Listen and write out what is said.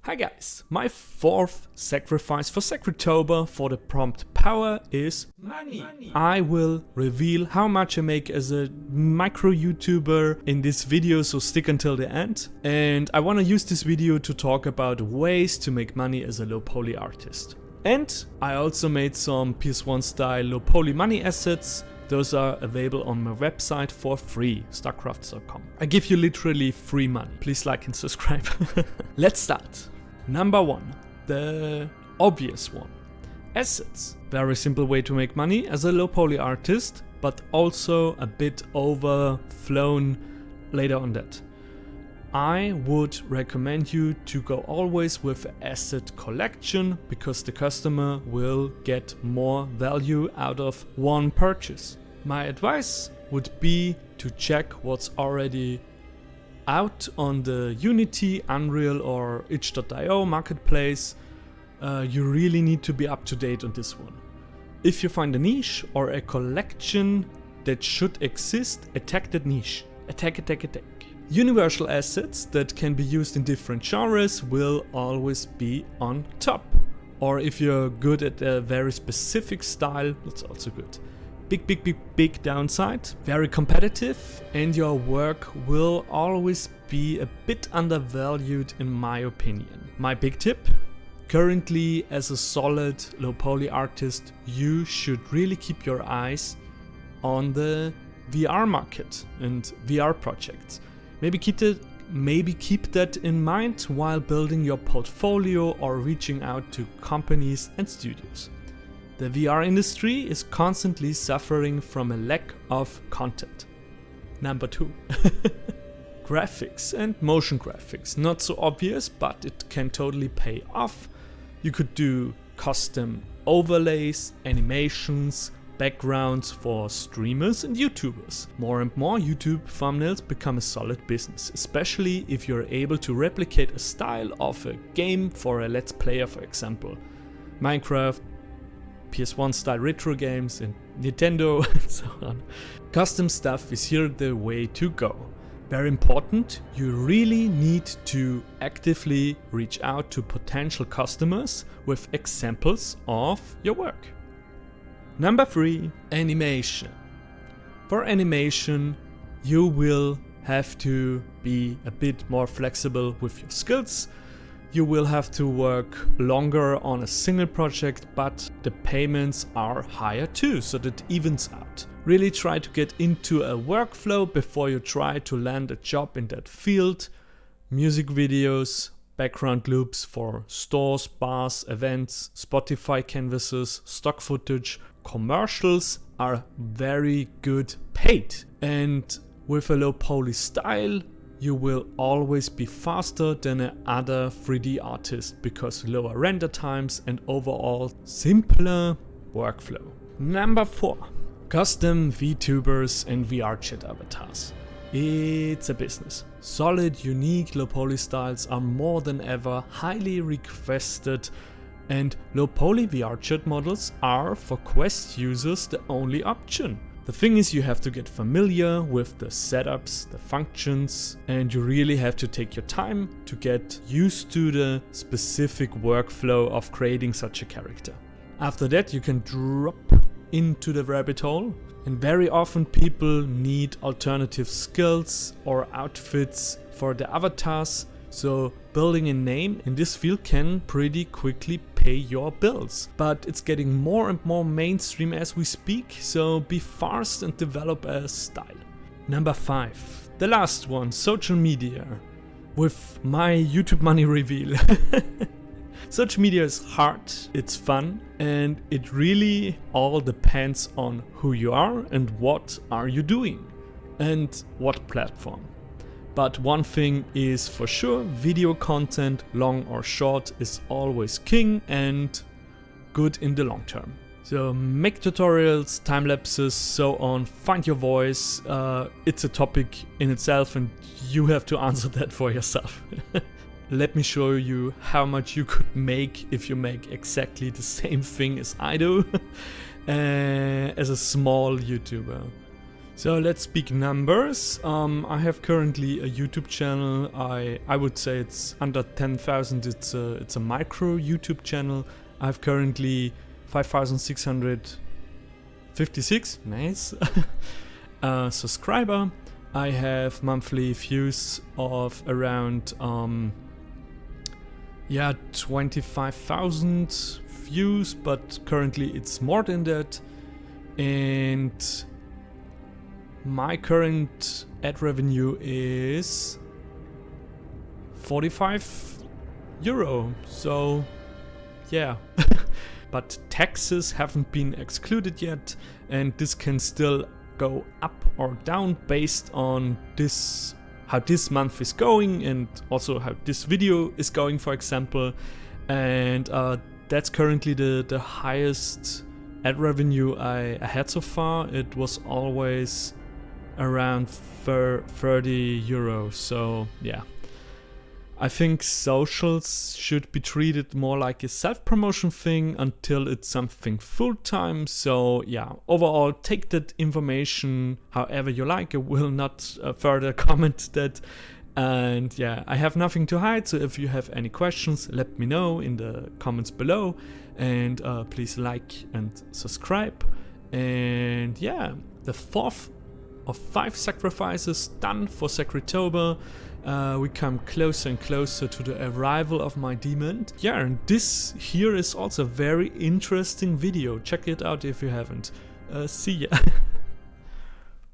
Hi guys, my fourth sacrifice for Sacritober for the prompt power is money. I will reveal how much I make as a micro YouTuber in this video, so stick until the end. And I want to use this video to talk about ways to make money as a low poly artist. And I also made some PS1 Style LOWPOLY Money assets. Those are available on my website for free, starcrafts.com. I give you literally free money. Please like and subscribe. Let's start. Number one, the obvious one. Assets. Very simple way to make money as a low poly artist, but also a bit overflown later on that. I would recommend you to go always with an asset collection because the customer will get more value out of one purchase. My advice would be to check what's already out on the Unity, Unreal or itch.io marketplace. You really need to be up to date on this one. If you find a niche or a collection that should exist, attack that niche. Attack. Universal assets that can be used in different genres will always be on top. Or if you're good at a very specific style, that's also good. Big downside, very competitive, and your work will always be a bit undervalued in my opinion. My big tip, currently as a solid low poly artist, you should really keep your eyes on the VR market and VR projects. Maybe keep that in mind while building your portfolio or reaching out to companies and studios. The VR industry is constantly suffering from a lack of content. Number two. Graphics and motion graphics. Not so obvious, but it can totally pay off. You could do custom overlays, animations, backgrounds for streamers and YouTubers. More and more YouTube thumbnails become a solid business, especially if you're able to replicate a style of a game for a Let's Player, for example. Minecraft, PS1 style retro games and Nintendo and so on. Custom stuff is here the way to go. Very important, you really need to actively reach out to potential customers with examples of your work. Number three, animation. For animation, you will have to be a bit more flexible with your skills. You will have to work longer on a single project, but the payments are higher too, so that evens out. Really try to get into a workflow before you try to land a job in that field. Music videos, background loops for stores, bars, events, Spotify canvases, stock footage, commercials are very good paid. And with a low poly style, you will always be faster than another 3D artist because lower render times and overall simpler workflow. Number four, custom VTubers and VR chat avatars. It's a business. Solid, unique low poly styles are more than ever highly requested, and low poly VR chat models are for Quest users the only option. The thing is, you have to get familiar with the setups, the functions, and you really have to take your time to get used to the specific workflow of creating such a character. After that, you can drop into the rabbit hole, and very often people need alternative skills or outfits for the avatars, so building a name in this field can pretty quickly pay your bills. But it's getting more and more mainstream as we speak, so be fast and develop a style. Number five, the last one, social media. With my YouTube money reveal. Social media is hard, it's fun, and it really all depends on who you are and what are you doing and what platform. But one thing is for sure, video content, long or short, is always king and good in the long term. So make tutorials, time lapses, so on, find your voice. It's a topic in itself and you have to answer that for yourself. Let me show you how much you could make if you make exactly the same thing as I do as a small YouTuber. So let's speak numbers. I have currently a YouTube channel. I would say it's under 10,000. It's a micro YouTube channel. I have currently 5,656. Nice. Subscriber. I have monthly views of around 25,000 views, but currently it's more than that. And my current ad revenue is 45 euro. So yeah. But taxes haven't been excluded yet, and this can still go up or down based on this, how this month is going, and also how this video is going, for example. And that's currently the highest ad revenue I had so far. It was always around 30 euros. So yeah, I think socials should be treated more like a self-promotion thing until it's something full-time. So yeah, overall, take that information however you like. I will not further comment that. And yeah, I have nothing to hide, so if you have any questions, let me know in the comments below. And please like and subscribe. And yeah, the 4th of 5 sacrifices done for Sacritober. We come closer and closer to the arrival of my demon. Yeah, and this here is also a very interesting video. Check it out if you haven't. See ya.